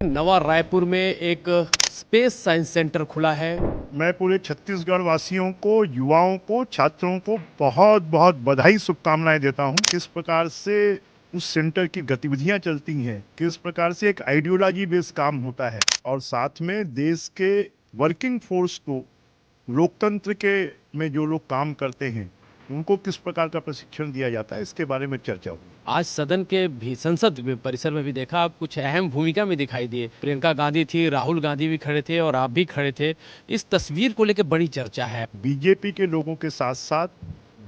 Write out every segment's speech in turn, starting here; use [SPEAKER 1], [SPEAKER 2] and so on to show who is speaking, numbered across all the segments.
[SPEAKER 1] नवा रायपुर में एक स्पेस साइंस सेंटर खुला है।
[SPEAKER 2] मैं पूरे छत्तीसगढ़ वासियों को, युवाओं को, छात्रों को बहुत बहुत बधाई, शुभकामनाएं देता हूं। किस प्रकार से उस सेंटर की गतिविधियां चलती हैं, किस प्रकार से एक आइडियोलॉजी बेस्ड काम होता है और साथ में देश के वर्किंग फोर्स को, लोकतंत्र के में जो लोग काम करते हैं उनको किस प्रकार का प्रशिक्षण दिया जाता है, इसके बारे में चर्चा हुई।
[SPEAKER 1] आज सदन के भी संसद परिसर में भी देखा, आप कुछ अहम भूमिका में दिखाई दिए। प्रियंका गांधी थी, राहुल गांधी भी खड़े थे और आप भी खड़े थे। इस तस्वीर को लेकर बड़ी चर्चा है।
[SPEAKER 2] बीजेपी के लोगों के साथ साथ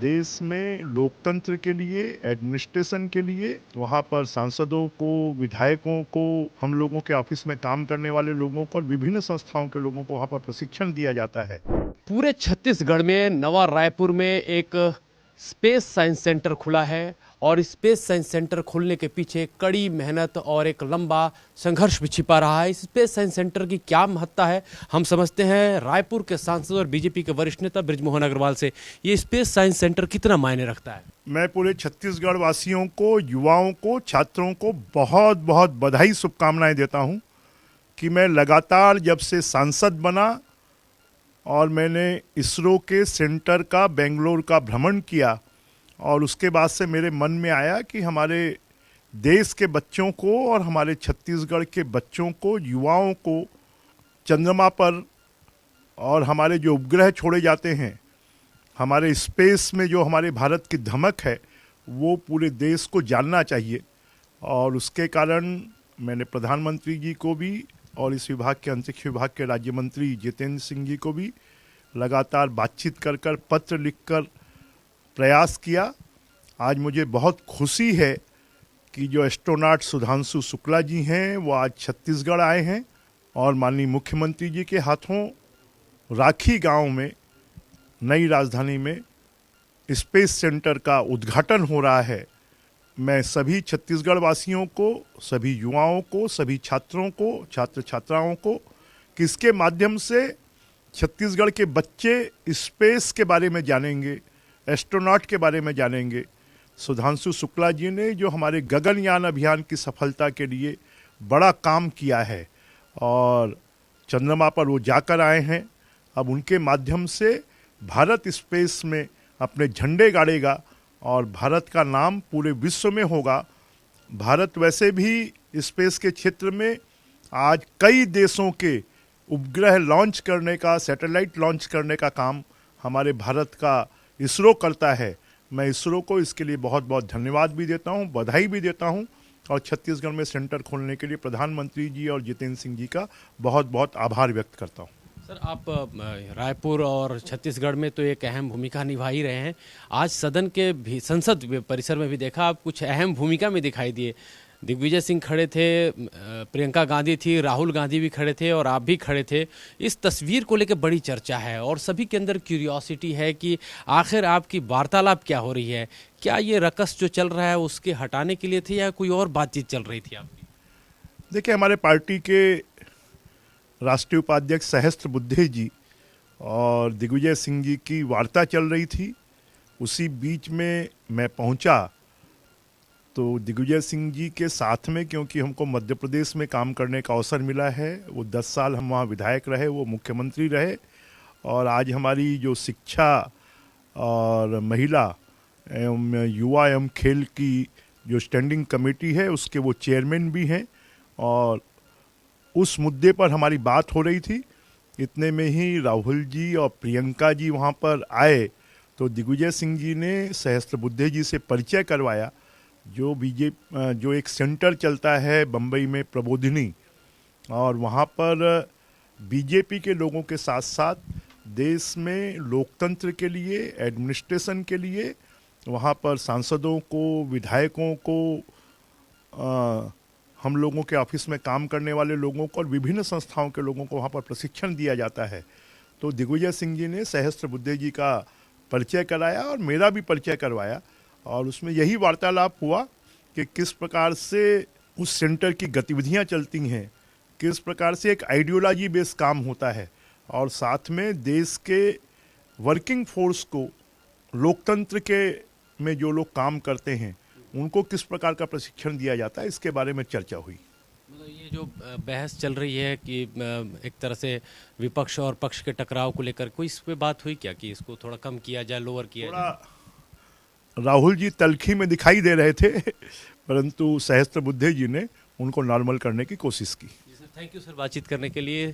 [SPEAKER 2] देश में लोकतंत्र के लिए, एडमिनिस्ट्रेशन के लिए, वहाँ पर सांसदों को, विधायकों को, हम लोगों के ऑफिस में काम करने वाले लोगों को और विभिन्न संस्थाओं के लोगों को वहाँ पर प्रशिक्षण दिया जाता है।
[SPEAKER 1] पूरे छत्तीसगढ़ में नवा रायपुर में एक स्पेस साइंस सेंटर खुला है और स्पेस साइंस सेंटर खुलने के पीछे कड़ी मेहनत और एक लंबा संघर्ष भी छिपा रहा है। इस स्पेस साइंस सेंटर की क्या महत्ता है, हम समझते हैं रायपुर के सांसद और बीजेपी के वरिष्ठ नेता बृजमोहन अग्रवाल से। ये स्पेस साइंस सेंटर कितना मायने रखता है?
[SPEAKER 2] मैं पूरे छत्तीसगढ़ वासियों को, युवाओं को, छात्रों को बहुत बहुत बधाई, शुभकामनाएं देता हूं कि मैं लगातार जब से सांसद बना और मैंने इसरो के सेंटर का, बेंगलोर का भ्रमण किया और उसके बाद से मेरे मन में आया कि हमारे देश के बच्चों को और हमारे छत्तीसगढ़ के बच्चों को, युवाओं को चंद्रमा पर और हमारे जो उपग्रह छोड़े जाते हैं, हमारे स्पेस में जो हमारे भारत की धमक है, वो पूरे देश को जानना चाहिए। और उसके कारण मैंने प्रधानमंत्री जी को भी और इस विभाग के, अंतरिक्ष विभाग के राज्य मंत्री जितेंद्र सिंह जी को भी लगातार बातचीत कर कर, पत्र लिखकर प्रयास किया। आज मुझे बहुत खुशी है कि जो एस्ट्रोनॉट सुधांशु शुक्ला जी हैं वो आज छत्तीसगढ़ आए हैं और माननीय मुख्यमंत्री जी के हाथों राखी गांव में, नई राजधानी में स्पेस सेंटर का उद्घाटन हो रहा है। मैं सभी छत्तीसगढ़ वासियों को, सभी युवाओं को, सभी छात्रों को, छात्र छात्राओं को कि इसके माध्यम से छत्तीसगढ़ के बच्चे स्पेस के बारे में जानेंगे, एस्ट्रोनॉट के बारे में जानेंगे। सुधांशु शुक्ला जी ने जो हमारे गगनयान अभियान की सफलता के लिए बड़ा काम किया है और चंद्रमा पर वो जाकर आए हैं। अब उनके माध्यम से भारत स्पेस में अपने झंडे गाड़ेगा और भारत का नाम पूरे विश्व में होगा। भारत वैसे भी स्पेस के क्षेत्र में आज कई देशों के उपग्रह लॉन्च करने का, सैटेलाइट लॉन्च करने का काम हमारे भारत का इसरो करता है। मैं इसरो को इसके लिए बहुत बहुत धन्यवाद भी देता हूं, बधाई भी देता हूं और छत्तीसगढ़ में सेंटर खोलने के लिए प्रधानमंत्री जी और जितेंद्र सिंह जी का बहुत बहुत आभार व्यक्त करता हूं।
[SPEAKER 1] सर, आप रायपुर और छत्तीसगढ़ में तो एक अहम भूमिका निभा ही रहे हैं। आज सदन के भी संसद परिसर में भी देखा, आप कुछ अहम भूमिका में दिखाई दिए। दिग्विजय सिंह खड़े थे, प्रियंका गांधी थी, राहुल गांधी भी खड़े थे और आप भी खड़े थे। इस तस्वीर को लेकर बड़ी चर्चा है और सभी के अंदर क्यूरियोसिटी है कि आखिर आपकी वार्तालाप क्या हो रही है। क्या ये रकस जो चल रहा है उसके हटाने के लिए थी या कोई और बातचीत चल रही थी आपकी?
[SPEAKER 2] देखिए, हमारे पार्टी के राष्ट्रीय उपाध्यक्ष सहस्त्रबुद्धे जी और दिग्विजय सिंह जी की वार्ता चल रही थी। उसी बीच में मैं पहुंचा तो दिग्विजय सिंह जी के साथ में, क्योंकि हमको मध्य प्रदेश में काम करने का अवसर मिला है, वो 10 साल हम वहाँ विधायक रहे, वो मुख्यमंत्री रहे और आज हमारी जो शिक्षा और महिला एवं युवा एवं खेल की जो स्टैंडिंग कमेटी है उसके वो चेयरमैन भी हैं और उस मुद्दे पर हमारी बात हो रही थी। इतने में ही राहुल जी और प्रियंका जी वहाँ पर आए तो दिग्विजय सिंह जी ने सहस्त्रबुद्धे जी से परिचय करवाया। जो एक सेंटर चलता है बम्बई में, प्रबोधिनी, और वहाँ पर बीजेपी के लोगों के साथ साथ देश में लोकतंत्र के लिए, एडमिनिस्ट्रेशन के लिए, वहाँ पर सांसदों को, विधायकों को, हम लोगों के ऑफिस में काम करने वाले लोगों को और विभिन्न संस्थाओं के लोगों को वहाँ पर प्रशिक्षण दिया जाता है। तो दिग्विजय सिंह जी ने सहस्त्रबुद्धे जी का परिचय कराया और मेरा भी परिचय करवाया और उसमें यही वार्तालाप हुआ कि किस प्रकार से उस सेंटर की गतिविधियां चलती हैं, किस प्रकार से एक आइडियोलॉजी बेस्ड काम होता है और साथ में देश के वर्किंग फोर्स को, लोकतंत्र के में जो लोग काम करते हैं उनको किस प्रकार का प्रशिक्षण दिया जाता है, इसके बारे में चर्चा हुई।
[SPEAKER 1] मतलब ये जो बहस चल रही है कि एक तरह से विपक्ष और पक्ष के टकराव को लेकर कोई इस पे बात हुई क्या कि इसको थोड़ा कम किया जाए, लोअर किया जाए?
[SPEAKER 2] थोड़ा राहुल जी तलखी में दिखाई दे रहे थे परंतु सहस्त्रबुद्धे जी ने उनको नॉर्मल करने की कोशिश की।
[SPEAKER 1] जी सर, थैंक यू सर बातचीत करने के लिए।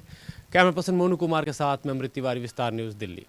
[SPEAKER 1] कैमरा पर्सन मोनू कुमार के साथ मैं अमृत तिवारी, विस्तार न्यूज़, दिल्ली।